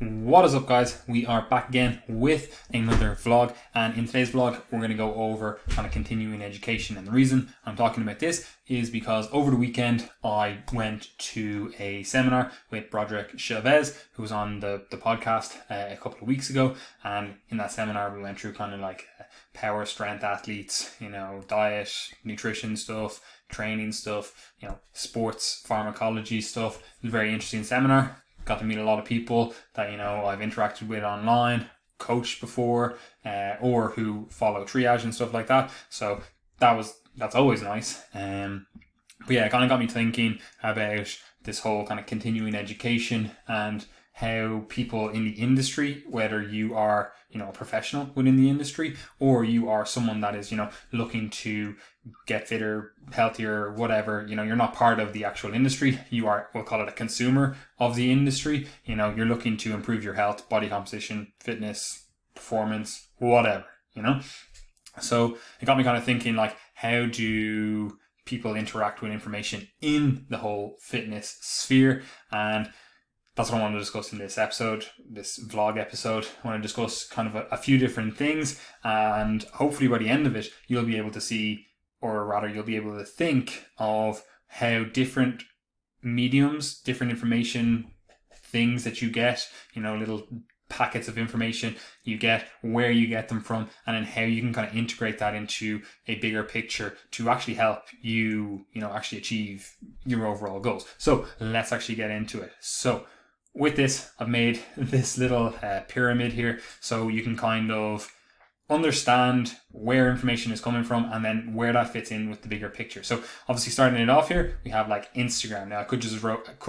What is up, guys? We are back again with another vlog, and in today's vlog we're going to go over kind of continuing education. And the reason I'm talking about this is because over the weekend I went to a seminar with Broderick Chavez, who was on the podcast a couple of weeks ago. And in that seminar we went through kind of like power strength athletes, diet, nutrition stuff, training stuff, sports pharmacology stuff. It was a very interesting seminar. Got to meet a lot of people that I've interacted with online, coached before, or who follow Triage and stuff like that. So that's always nice. But yeah, it kind of got me thinking about this whole kind of continuing education and how people in the industry, whether you are a professional within the industry or you are someone that is looking to get fitter, healthier, whatever, you're not part of the actual industry, you are, we'll call it a consumer of the industry. You're looking to improve your health, body composition, fitness, performance, whatever. So it got me kind of thinking, like, how do people interact with information in the whole fitness sphere? And that's what I want to discuss in this episode, this vlog episode. I want to discuss kind of a few different things, and hopefully by the end of it, you'll be able to see, or rather you'll be able to think of how different mediums, different information, things that you get, little packets of information you get, where you get them from, and then how you can kind of integrate that into a bigger picture to actually help you, actually achieve your overall goals. So let's actually get into it. So with this, I've made this little pyramid here so you can kind of understand where information is coming from and then where that fits in with the bigger picture. So obviously starting it off here, we have like Instagram. Now I could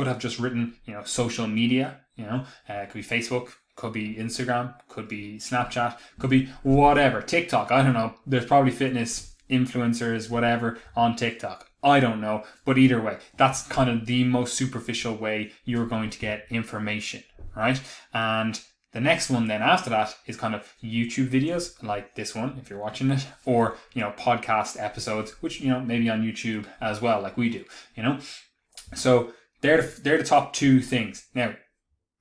have just written, social media, it could be Facebook, could be Instagram, could be Snapchat, could be whatever, TikTok, I don't know. There's probably fitness influencers, whatever, on TikTok. I don't know, but either way, that's kind of the most superficial way you're going to get information, right? And the next one then after that is kind of YouTube videos like this one, if you're watching it, or, podcast episodes, which, maybe on YouTube as well, like we do, So they're the top two things. Now,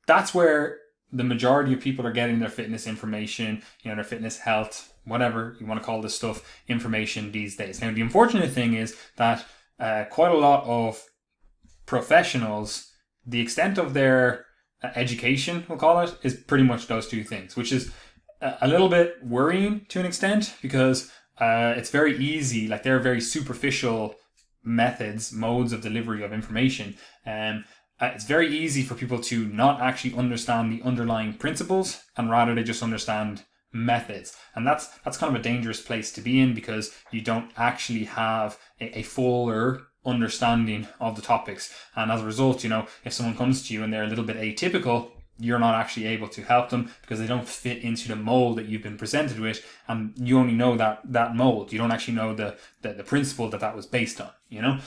that's where the majority of people are getting their fitness information, their fitness, health, whatever you want to call this stuff, information these days. Now, the unfortunate thing is that quite a lot of professionals, the extent of their education, we'll call it, is pretty much those two things, which is a little bit worrying to an extent, because it's very easy, like they're very superficial modes of delivery of information. It's very easy for people to not actually understand the underlying principles, and rather they just understand methods. And that's kind of a dangerous place to be in, because you don't actually have a fuller understanding of the topics. And as a result, if someone comes to you and they're a little bit atypical, you're not actually able to help them because they don't fit into the mold that you've been presented with, and you only know that mold. You don't actually know the principle that was based on,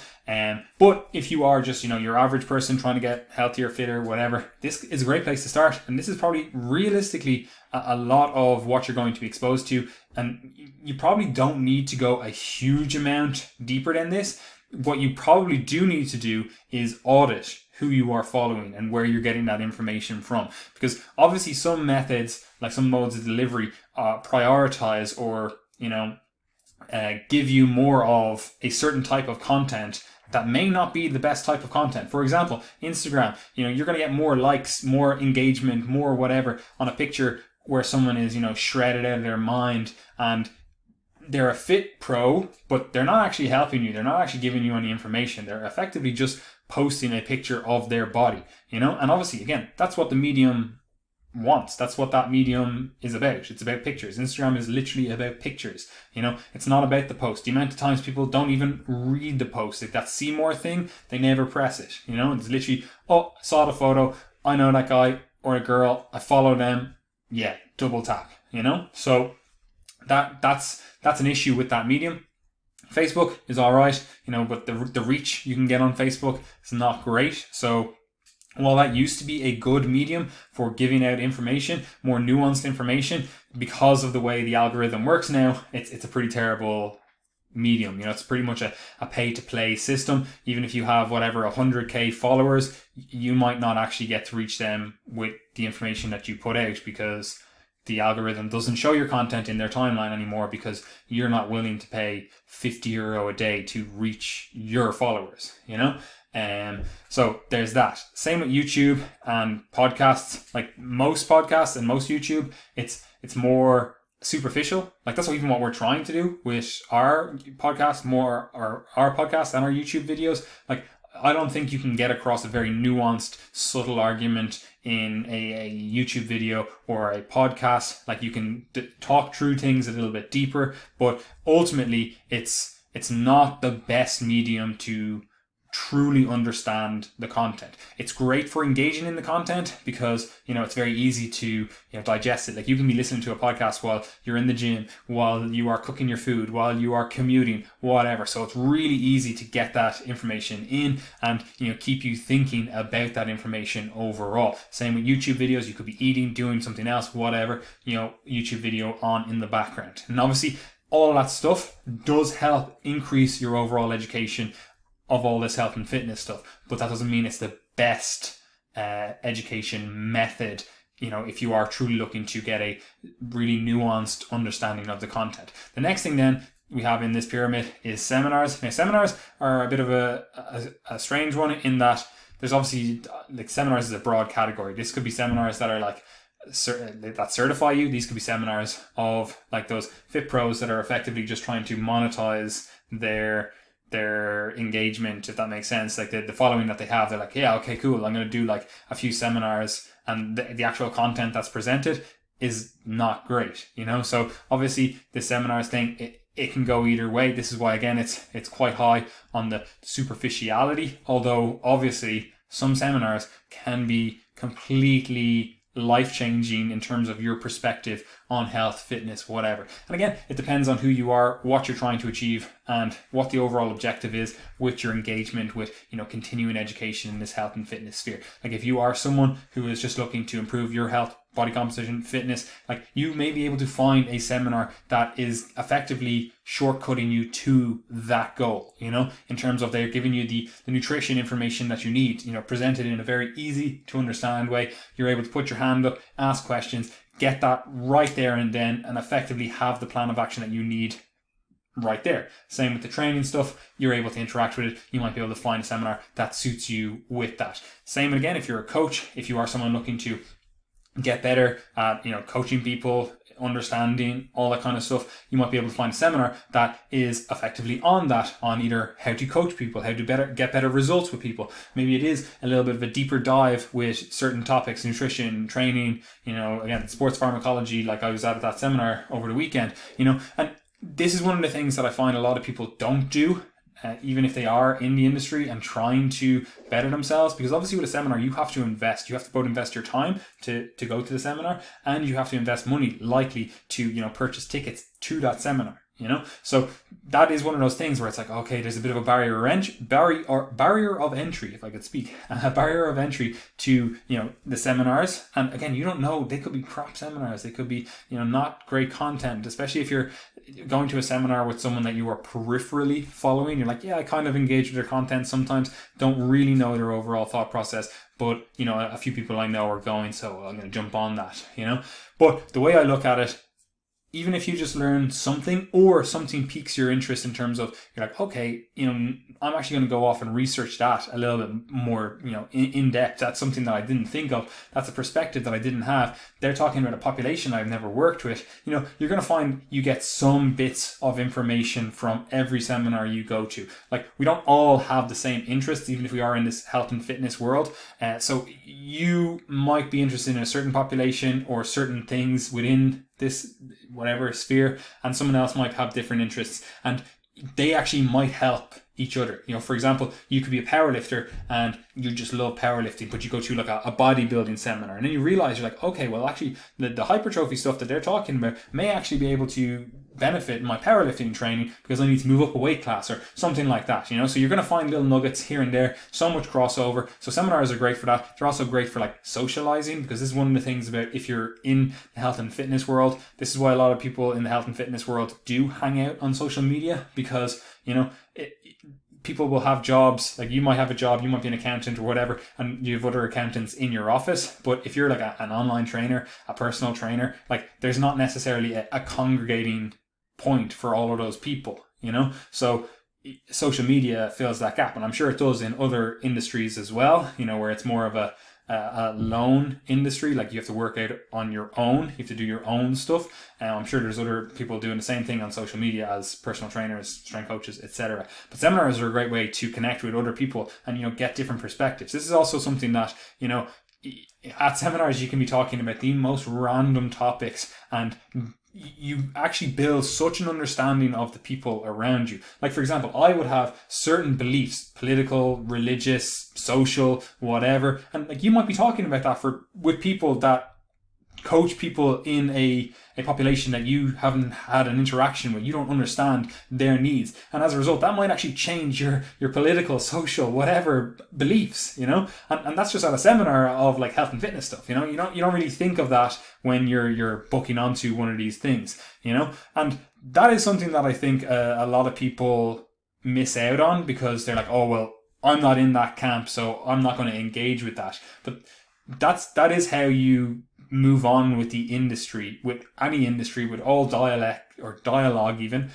but if you are just, your average person trying to get healthier, fitter, whatever, this is a great place to start. And this is probably realistically a lot of what you're going to be exposed to. And you probably don't need to go a huge amount deeper than this. What you probably do need to do is audit who you are following and where you're getting that information from. Because obviously some methods, like some modes of delivery, prioritize or, give you more of a certain type of content that may not be the best type of content. For example, Instagram, you're going to get more likes, more engagement, more whatever on a picture where someone is, shredded out of their mind and they're a fit pro, but they're not actually helping you. They're not actually giving you any information. They're effectively just posting a picture of their body, and obviously, again, that's what the medium wants. That's what that medium is about. It's about pictures. Instagram is literally about pictures. It's not about the post. The amount of times people don't even read the post, like that see more thing, they never press it. It's literally, oh, I saw the photo, I know that guy or a girl, I follow them, yeah, double tap. So that's an issue with that medium. Facebook is all right, but the reach you can get on Facebook is not great. So while that used to be a good medium for giving out information, more nuanced information, because of the way the algorithm works now, it's a pretty terrible medium. You know, it's pretty much a pay to play system. Even if you have whatever 100k followers, you might not actually get to reach them with the information that you put out, because the algorithm doesn't show your content in their timeline anymore, because you're not willing to pay €50 a day to reach your followers, you know? So there's that. Same with YouTube and podcasts. Like most podcasts and most YouTube, it's more superficial. Like that's even what we're trying to do with our podcast, more our podcast and our YouTube videos. Like I don't think you can get across a very nuanced, subtle argument in a YouTube video or a podcast. Like you can talk through things a little bit deeper, but ultimately it's not the best medium to truly understand the content. It's great for engaging in the content because, you know, it's very easy to, you know, digest it. Like you can be listening to a podcast while you're in the gym, while you are cooking your food, while you are commuting, whatever. So it's really easy to get that information in and, you know, keep you thinking about that information overall. Same with YouTube videos. You could be eating, doing something else, whatever, you know, YouTube video on in the background. And obviously all of that stuff does help increase your overall education of all this health and fitness stuff, but that doesn't mean it's the best education method, you know, if you are truly looking to get a really nuanced understanding of the content. The next thing then we have in this pyramid is seminars. Now seminars are a bit of a strange one in that there's obviously, like, seminars is a broad category. This could be seminars that are like that certify you. These could be seminars of like those fit pros that are effectively just trying to monetize their engagement, if that makes sense. Like the following that they have, they're like, yeah, okay, cool, I'm going to do like a few seminars, and the actual content that's presented is not great, you know? So obviously the seminars thing, it can go either way. This is why, again, it's quite high on the superficiality, although obviously some seminars can be completely life-changing in terms of your perspective on health, fitness, whatever. And again, it depends on who you are, what you're trying to achieve, and what the overall objective is with your engagement with, you know, continuing education in this health and fitness sphere. Like if you are someone who is just looking to improve your health, body composition, fitness, like you may be able to find a seminar that is effectively shortcutting you to that goal, you know, in terms of they're giving you the nutrition information that you need, you know, presented in a very easy to understand way. You're able to put your hand up, ask questions, get that right there and then, and effectively have the plan of action that you need right there. Same with the training stuff. You're able to interact with it. You might be able to find a seminar that suits you with that. Same again, if you're a coach, if you are someone looking to get better at, you know, coaching people, understanding all that kind of stuff, you might be able to find a seminar that is effectively on that, on either how to coach people, how to get better results with people. Maybe it is a little bit of a deeper dive with certain topics, nutrition, training, you know, again, sports pharmacology, like I was at that seminar over the weekend, you know. And this is one of the things that I find a lot of people don't do, even if they are in the industry and trying to better themselves, because obviously with a seminar you have to invest. You have to both invest your time to go to the seminar, and you have to invest money likely to, you know, purchase tickets to that seminar, you know. So that is one of those things where it's like, okay, there's a bit of a barrier of entry, if I could speak, a barrier of entry to, you know, the seminars. And again, you don't know, they could be crap seminars, they could be, you know, not great content, especially if you're going to a seminar with someone that you are peripherally following. You're like, yeah, I kind of engage with their content sometimes, don't really know their overall thought process, but, you know, a few people I know are going, so I'm going to jump on that, you know. But the way I look at it, even if you just learn something or something piques your interest in terms of, you're like, okay, you know, I'm actually going to go off and research that a little bit more, you know, in depth. That's something that I didn't think of. That's a perspective that I didn't have. They're talking about a population I've never worked with. You know, you're going to find you get some bits of information from every seminar you go to. Like, we don't all have the same interests, even if we are in this health and fitness world. So you might be interested in a certain population or certain things within this whatever sphere, and someone else might have different interests, and they actually might help each other. You know, for example, you could be a powerlifter and you just love powerlifting, but you go to like a bodybuilding seminar, and then you realize you're like, okay, well actually the hypertrophy stuff that they're talking about may actually be able to benefit my powerlifting training because I need to move up a weight class or something like that, you know. So you're going to find little nuggets here and there, so much crossover. So seminars are great for that. They're also great for like socializing, because this is one of the things about if you're in the health and fitness world. This is why a lot of people in the health and fitness world do hang out on social media, because, you know, people will have jobs. Like, you might have a job, you might be an accountant or whatever, and you have other accountants in your office. But if you're like an online trainer, a personal trainer, like, there's not necessarily a congregating point for all of those people, you know. So social media fills that gap, and I'm sure it does in other industries as well, you know, where it's more of a lone industry. Like, you have to work out on your own, you have to do your own stuff. I'm sure there's other people doing the same thing on social media as personal trainers, strength coaches, etc. But seminars are a great way to connect with other people and, you know, get different perspectives. This is also something that, you know, at seminars you can be talking about the most random topics, and you actually build such an understanding of the people around you. Like, for example, I would have certain beliefs, political, religious, social, whatever, and like, you might be talking about that with people that coach people in a population that you haven't had an interaction with. You don't understand their needs, and as a result that might actually change your political, social, whatever beliefs, you know. And that's just at a seminar of like health and fitness stuff, you know. You don't really think of that when you're booking onto one of these things, you know. And that is something that I think a lot of people miss out on, because they're like, oh well, I'm not in that camp, so I'm not going to engage with that. But that is how you move on with the industry, with any industry, with all dialect or dialogue even.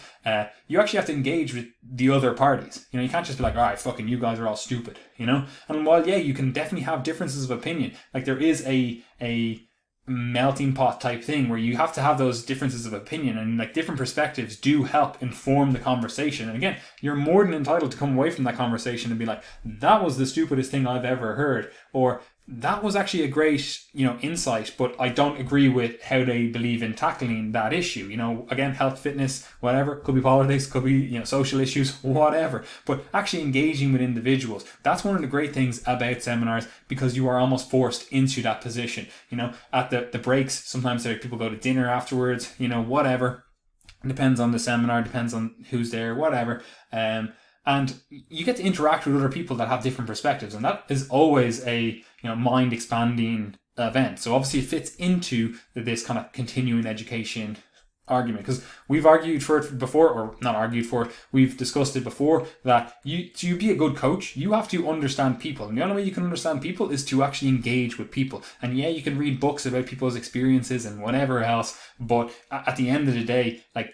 You actually have to engage with the other parties. You know, you can't just be like, all right, fucking you guys are all stupid, you know. And while, yeah, you can definitely have differences of opinion, like there is a melting pot type thing where you have to have those differences of opinion, and like different perspectives do help inform the conversation. And again, you're more than entitled to come away from that conversation and be like, that was the stupidest thing I've ever heard, or that was actually a great, you know, insight, but I don't agree with how they believe in tackling that issue. You know, again, health, fitness, whatever, could be politics, could be, you know, social issues, whatever, but actually engaging with individuals. That's one of the great things about seminars, because you are almost forced into that position. You know, at the breaks, sometimes people go to dinner afterwards, you know, whatever. It depends on the seminar, depends on who's there, whatever. And you get to interact with other people that have different perspectives, and that is always a, you know, mind expanding event. So obviously it fits into this kind of continuing education argument, because we've argued for it before, or not argued for it, we've discussed it before, that to be a good coach, you have to understand people, and the only way you can understand people is to actually engage with people. And yeah, you can read books about people's experiences and whatever else, but at the end of the day, like,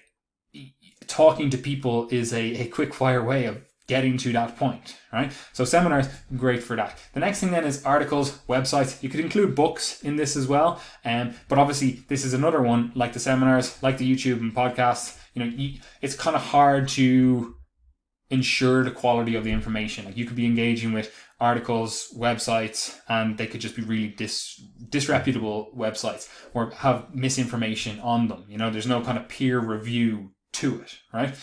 talking to people is a quick fire way of getting to that point, right? So seminars, great for that. The next thing then is articles, websites. You could include books in this as well, but obviously this is another one, like the seminars, like the YouTube and podcasts. You know, it's kind of hard to ensure the quality of the information. Like, you could be engaging with articles, websites, and they could just be really disreputable websites, or have misinformation on them. You know, there's no kind of peer review to it, right?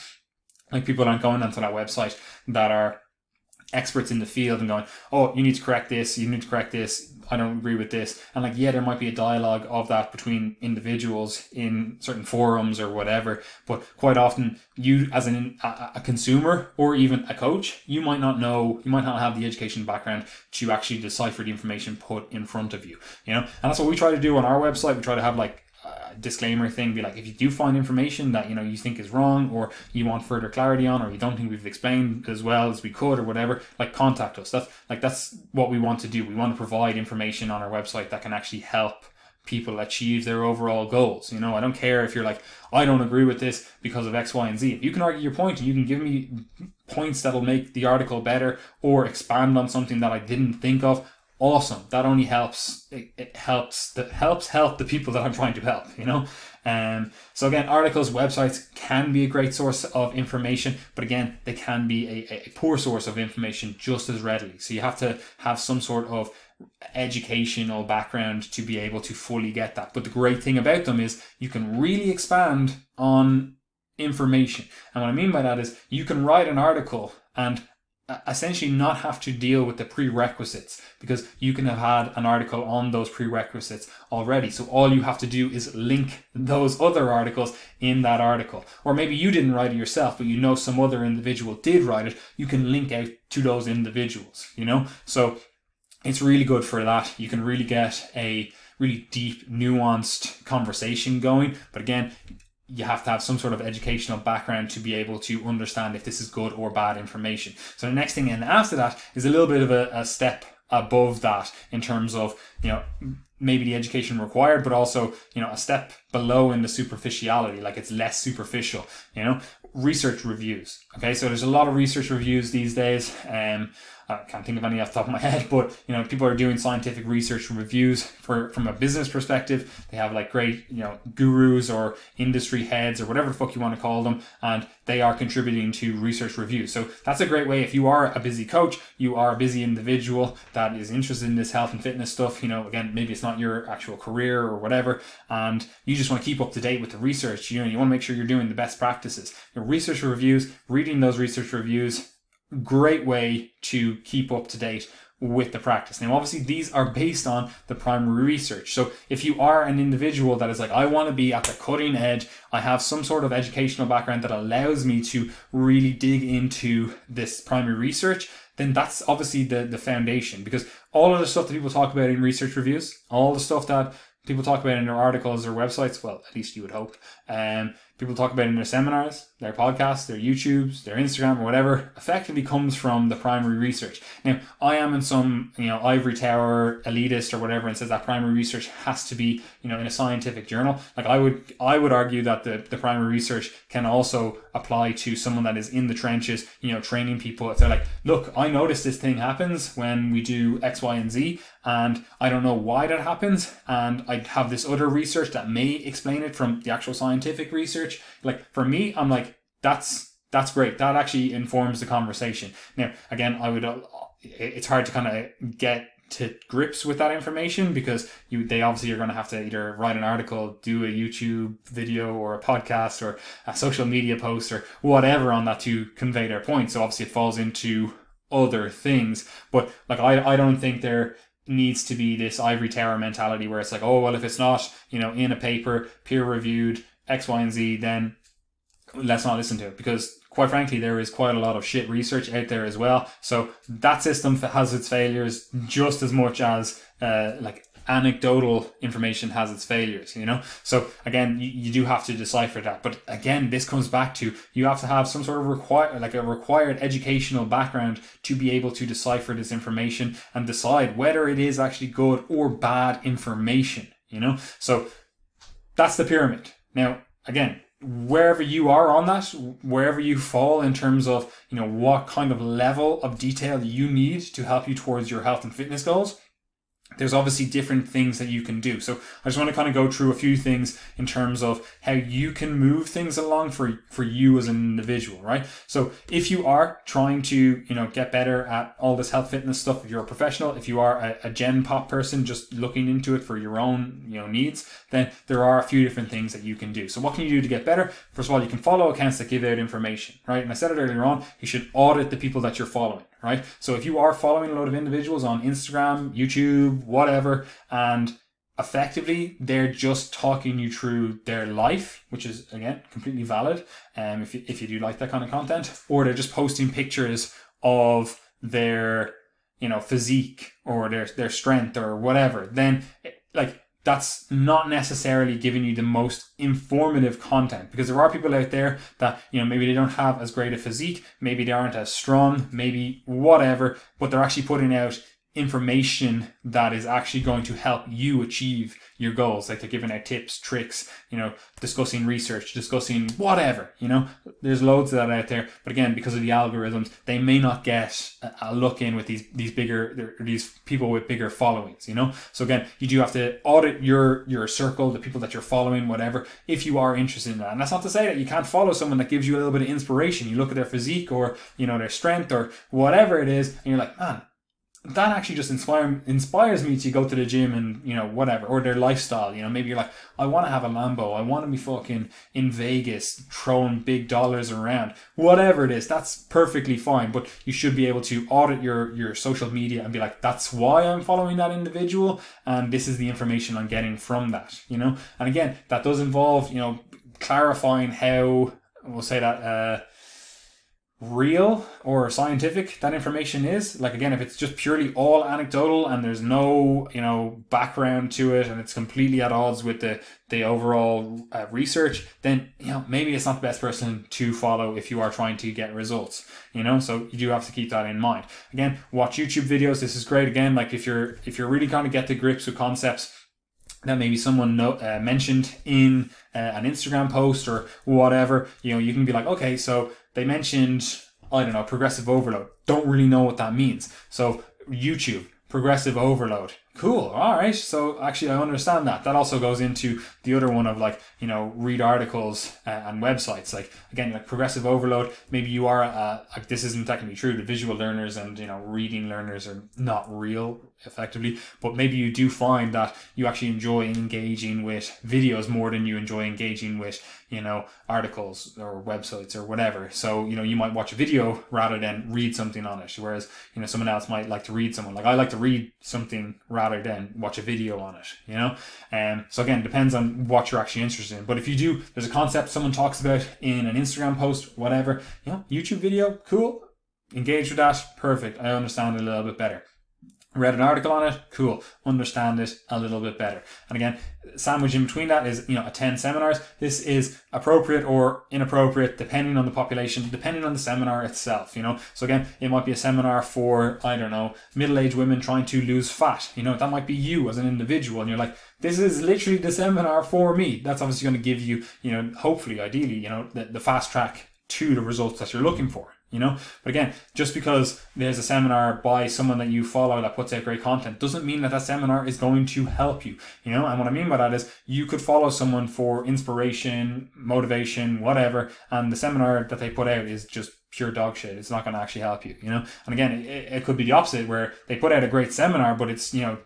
Like, people aren't going onto that website that are experts in the field and going, oh, you need to correct this, you need to correct this, I don't agree with this. And like, yeah, there might be a dialogue of that between individuals in certain forums or whatever, but quite often you as a consumer or even a coach, you might not know, you might not have the education background to actually decipher the information put in front of you, you know. And that's what we try to do on our website. We try to have like disclaimer thing, be like, if you do find information that, you know, you think is wrong, or you want further clarity on, or you don't think we've explained as well as we could, or whatever, like, contact us. That's what we want to do. We want to provide information on our website that can actually help people achieve their overall goals. You know, I don't care if you're like, I don't agree with this because of X, Y, and Z. If you can argue your point and you can give me points that'll make the article better or expand on something that I didn't think of, awesome. That only helps. It helps help the people that I'm trying to help, you know. So again, articles, websites can be a great source of information, but again, they can be a poor source of information just as readily. So you have to have some sort of educational background to be able to fully get that. But the great thing about them is you can really expand on information. And what I mean by that is you can write an article and essentially not have to deal with the prerequisites, because you can have had an article on those prerequisites already. So all you have to do is link those other articles in that article. Or maybe you didn't write it yourself, but you know some other individual did write it. You can link out to those individuals, you know? So it's really good for that. You can really get a really deep, nuanced conversation going. But again, you have to have some sort of educational background to be able to understand if this is good or bad information. So the next thing, and after that, is a little bit of a step above that in terms of, you know, maybe the education required, but also, you know, a step below in the superficiality, like it's less superficial, you know. Research reviews. Okay, so there's a lot of research reviews these days. I can't think of any off the top of my head, but you know, people are doing scientific research reviews from a business perspective. They have like great, you know, gurus or industry heads or whatever the fuck you want to call them, and they are contributing to research reviews. So that's a great way. If you are a busy coach, you are a busy individual that is interested in this health and fitness stuff, you know, again, maybe it's not your actual career or whatever, and you just want to keep up to date with the research. You know, you want to make sure you're doing the best practices. Your research reviews, reading those research reviews, great way to keep up to date with the practice. Now, obviously, these are based on the primary research. So if you are an individual that is like, I want to be at the cutting edge, I have some sort of educational background that allows me to really dig into this primary research, then that's obviously the foundation. Because all of the stuff that people talk about in research reviews, all the stuff that people talk about in their articles or websites, well, at least you would hope, people talk about in their seminars, their podcasts, their YouTubes, their Instagram, or whatever, effectively comes from the primary research. Now, I am in some, you know, ivory tower elitist or whatever, and says that primary research has to be, you know, in a scientific journal. Like I would argue that the primary research can also apply to someone that is in the trenches, you know, training people. If they're like, look, I notice this thing happens when we do X, Y, and Z, and I don't know why that happens, and I have this other research that may explain it from the actual scientific research. Like for me, I'm like, that's great. That actually informs the conversation. Now, again, it's hard to kind of get to grips with that information, because they obviously are going to have to either write an article, do a YouTube video or a podcast or a social media post or whatever on that to convey their point. So obviously it falls into other things, but like, I don't think there needs to be this ivory tower mentality where it's like, oh, well, if it's not, you know, in a paper, peer reviewed, X, Y, and Z, then let's not listen to it. Because quite frankly, there is quite a lot of shit research out there as well. So that system has its failures just as much as like anecdotal information has its failures, you know. So again, you do have to decipher that. But again, this comes back to, you have to have some sort of required educational background to be able to decipher this information and decide whether it is actually good or bad information, you know. So that's the pyramid. Now, again, wherever you are on that, wherever you fall in terms of, you know, what kind of level of detail you need to help you towards your health and fitness goals, there's obviously different things that you can do. So I just want to kind of go through a few things in terms of how you can move things along for you as an individual, right? So if you are trying to, you know, get better at all this health fitness stuff, if you're a professional, if you are a Gen Pop person just looking into it for your own, you know, needs, then there are a few different things that you can do. So what can you do to get better? First of all, you can follow accounts that give out information, right? And I said it earlier on, you should audit the people that you're following, right? So if you are following a load of individuals on Instagram, YouTube, whatever, and effectively they're just talking you through their life, which is again completely valid, if you do like that kind of content, or they're just posting pictures of their, you know, physique or their strength or whatever, then like that's not necessarily giving you the most informative content, because there are people out there that, you know, maybe they don't have as great a physique, maybe they aren't as strong, maybe whatever, but they're actually putting out information that is actually going to help you achieve your goals. Like they're giving out tips, tricks, you know, discussing research, discussing whatever, you know, there's loads of that out there. But again, because of the algorithms, they may not get a look in with these people with bigger followings, you know. So again, you do have to audit your circle, the people that you're following, whatever, if you are interested in that. And that's not to say that you can't follow someone that gives you a little bit of inspiration. You look at their physique or, you know, their strength or whatever it is, and you're like, man, that actually just inspires me to go to the gym and, you know, whatever, or their lifestyle. You know, maybe you're like, I want to have a Lambo. I want to be fucking in Vegas throwing big dollars around. Whatever it is, that's perfectly fine. But you should be able to audit your social media and be like, that's why I'm following that individual. And this is the information I'm getting from that, you know? And again, that does involve, you know, clarifying how, we'll say that, real or scientific that information is. Like, again, if it's just purely all anecdotal and there's no, you know, background to it and it's completely at odds with the overall research, then, you know, maybe it's not the best person to follow if you are trying to get results, you know. So you do have to keep that in mind. Again, watch YouTube videos. This is great. Again, like if you're really kind of get to grips with concepts that maybe someone mentioned in an Instagram post or whatever, you know, you can be like, okay, so they mentioned, I don't know, progressive overload. Don't really know what that means. So YouTube, progressive overload. Cool. All right. So actually, I understand that. That also goes into the other one of, like, you know, read articles and websites. Like, again, like progressive overload. Maybe you are, like, this isn't technically true. The visual learners and, you know, reading learners are not real effectively, but maybe you do find that you actually enjoy engaging with videos more than you enjoy engaging with, you know, articles or websites or whatever. So, you know, you might watch a video rather than read something on it. Whereas, you know, someone else might like to read someone. Like, I like to read something rather than watch a video on it, you know? So again, it depends on what you're actually interested in. But if you do, there's a concept someone talks about in an Instagram post, whatever, you know, YouTube video, cool. Engage with that. Perfect. I understand it a little bit better. Read an article on it, cool. Understand it a little bit better. And again, sandwich in between that is, you know, attend seminars. This is appropriate or inappropriate depending on the population, depending on the seminar itself, you know. So again, it might be a seminar for, I don't know, middle-aged women trying to lose fat. You know, that might be you as an individual and you're like, this is literally the seminar for me. That's obviously going to give you, you know, hopefully, ideally, you know, the fast track to the results that you're looking for. You know, but again, just because there's a seminar by someone that you follow that puts out great content doesn't mean that that seminar is going to help you, you know. And what I mean by that is you could follow someone for inspiration, motivation, whatever, and the seminar that they put out is just pure dog shit. It's not going to actually help you, you know. And again, it could be the opposite, where they put out a great seminar, but it's, you know,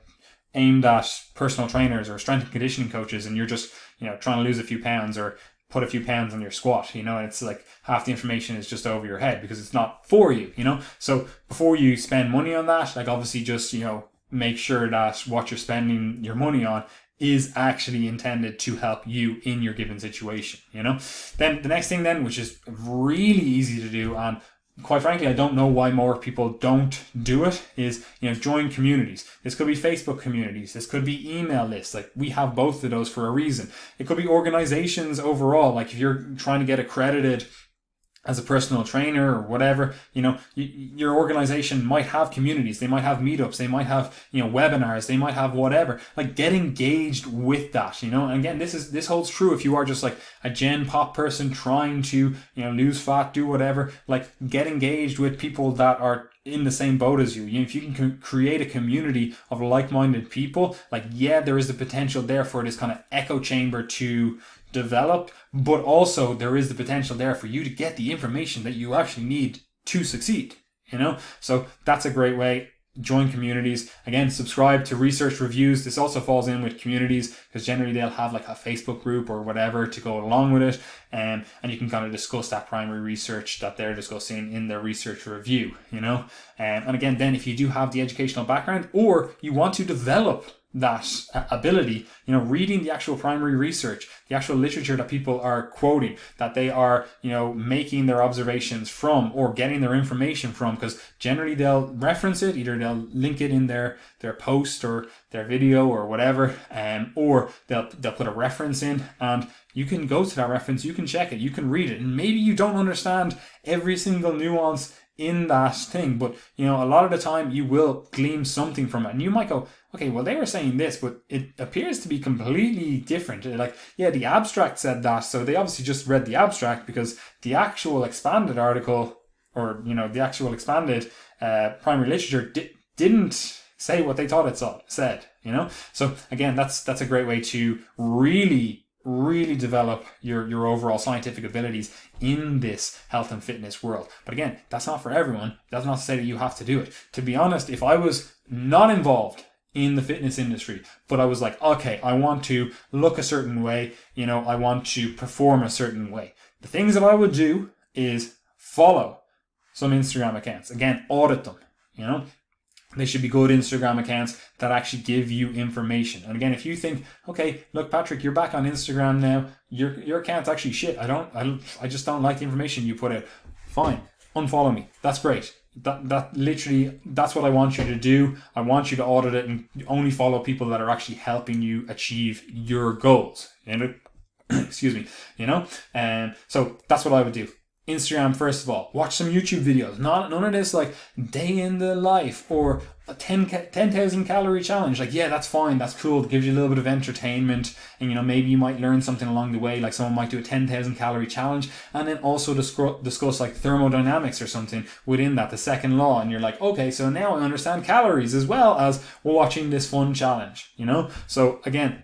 aimed at personal trainers or strength and conditioning coaches, and you're just, you know, trying to lose a few pounds or put a few pounds on your squat, you know, and it's like half the information is just over your head because it's not for you, you know. So before you spend money on that, like, obviously just, you know, make sure that what you're spending your money on is actually intended to help you in your given situation, you know. Then the next thing then, which is really easy to do, and quite frankly, I don't know why more people don't do it, is, you know, join communities. This could be Facebook communities. This could be email lists. Like, we have both of those for a reason. It could be organizations overall. Like, if you're trying to get accredited as a personal trainer or whatever, you know, your organization might have communities. They might have meetups. They might have, you know, webinars. They might have whatever. Like, get engaged with that, you know. And again, this holds true if you are just like a gen pop person trying to, you know, lose fat, do whatever. Like, get engaged with people that are in the same boat as you. You know, if you can create a community of like-minded people, like, yeah, there is the potential there for this kind of echo chamber to develop, but also there is the potential there for you to get the information that you actually need to succeed, you know. So that's a great way. Join communities. Again, subscribe to research reviews. This also falls in with communities because generally they'll have like a Facebook group or whatever to go along with it, and you can kind of discuss that primary research that they're discussing in their research review, you know. And again, then if you do have the educational background or you want to develop that ability, you know, reading the actual primary research, the actual literature that people are quoting, that they are, you know, making their observations from or getting their information from, because generally they'll reference it, either they'll link it in their post or their video or whatever, or they'll put a reference in, and you can go to that reference, you can check it, you can read it, and maybe you don't understand every single nuance in that thing, but, you know, a lot of the time you will glean something from it, and you might go, okay, well, they were saying this, but it appears to be completely different. Like, yeah, the abstract said that, so they obviously just read the abstract, because the actual expanded article, or, you know, the actual expanded primary literature didn't say what they thought it said, you know. So again, that's a great way to really really develop your overall scientific abilities in this health and fitness world. But again, that's not for everyone. That's not to say that you have to do it. To be honest, if I was not involved in the fitness industry, but I was like, okay, I want to look a certain way, I want to perform a certain way. The things that I would do is follow some Instagram accounts. Again, audit them, They should be good Instagram accounts that actually give you information. And again, if you think, okay, look, Patrick, you're back on Instagram now. Your account's actually shit. I just don't like the information you put out. Fine. Unfollow me. That's great. That literally, that's what I want you to do. I want you to audit it and only follow people that are actually helping you achieve your goals. Excuse me, so that's what I would do. Instagram, first of all, watch some YouTube videos. None of this like day in the life or a 10,000 calorie challenge. Like, yeah, that's fine. That's cool. It gives you a little bit of entertainment. And, maybe you might learn something along the way. Like someone might do a 10,000 calorie challenge and then also discuss like thermodynamics or something within that, the second law. And you're like, okay, so now I understand calories as well as watching this fun challenge, So again,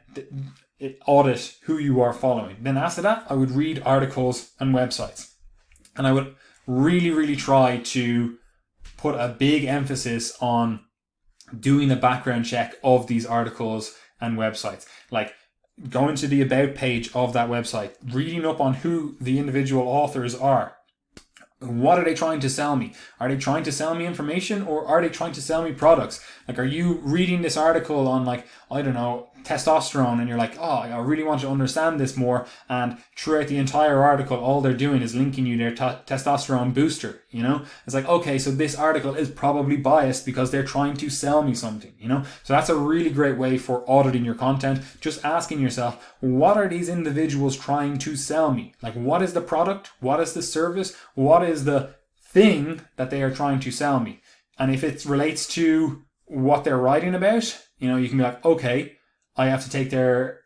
audit who you are following. Then after that, I would read articles and websites. And I would really, really try to put a big emphasis on doing a background check of these articles and websites. Like going to the about page of that website, reading up on who the individual authors are. What are they trying to sell me? Are they trying to sell me information or are they trying to sell me products? Like, are you reading this article on like, I don't know, testosterone and you're like, oh, I really want to understand this more. And throughout the entire article, all they're doing is linking you their testosterone booster, It's like, okay, so this article is probably biased because they're trying to sell me something, So that's a really great way for auditing your content. Just asking yourself, what are these individuals trying to sell me? Like, what is the product? What is the service? What is the thing that they are trying to sell me? And if it relates to what they're writing about, you can be like, okay, I have to take their,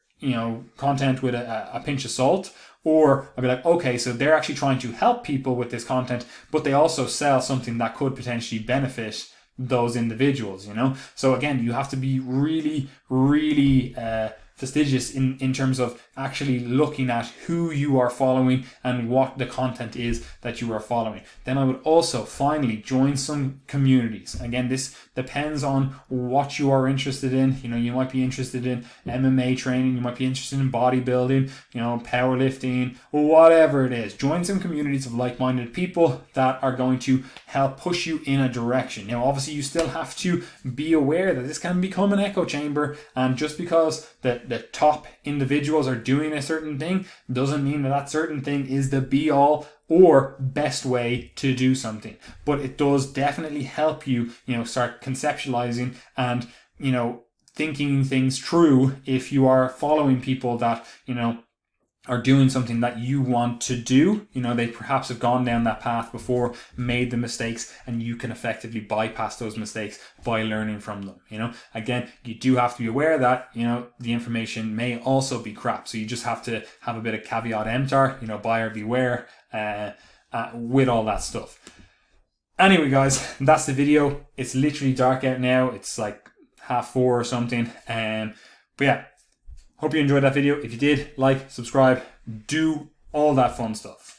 content with a pinch of salt. Or I'll be like, okay, so they're actually trying to help people with this content, but they also sell something that could potentially benefit those individuals, So again, you have to be really, really fastidious in terms of actually looking at who you are following and what the content is that you are following. Then I would also finally join some communities. Again, this depends on what you are interested in. You might be interested in MMA training, you might be interested in bodybuilding, powerlifting, whatever it is. Join some communities of like-minded people that are going to help push you in a direction. Now, obviously, you still have to be aware that this can become an echo chamber, and just because the top individuals are doing a certain thing doesn't mean that certain thing is the be all or best way to do something. But it does definitely help you, start conceptualizing and, thinking things through if you are following people that, are doing something that you want to do. They perhaps have gone down that path before, made the mistakes, and you can effectively bypass those mistakes by learning from them. Again, you do have to be aware that, the information may also be crap. So you just have to have a bit of caveat emptor, buyer beware, with all that stuff. Anyway, guys, that's the video. It's literally dark out now. It's like 4:30 or something. But yeah. Hope you enjoyed that video. If you did, like, subscribe, do all that fun stuff.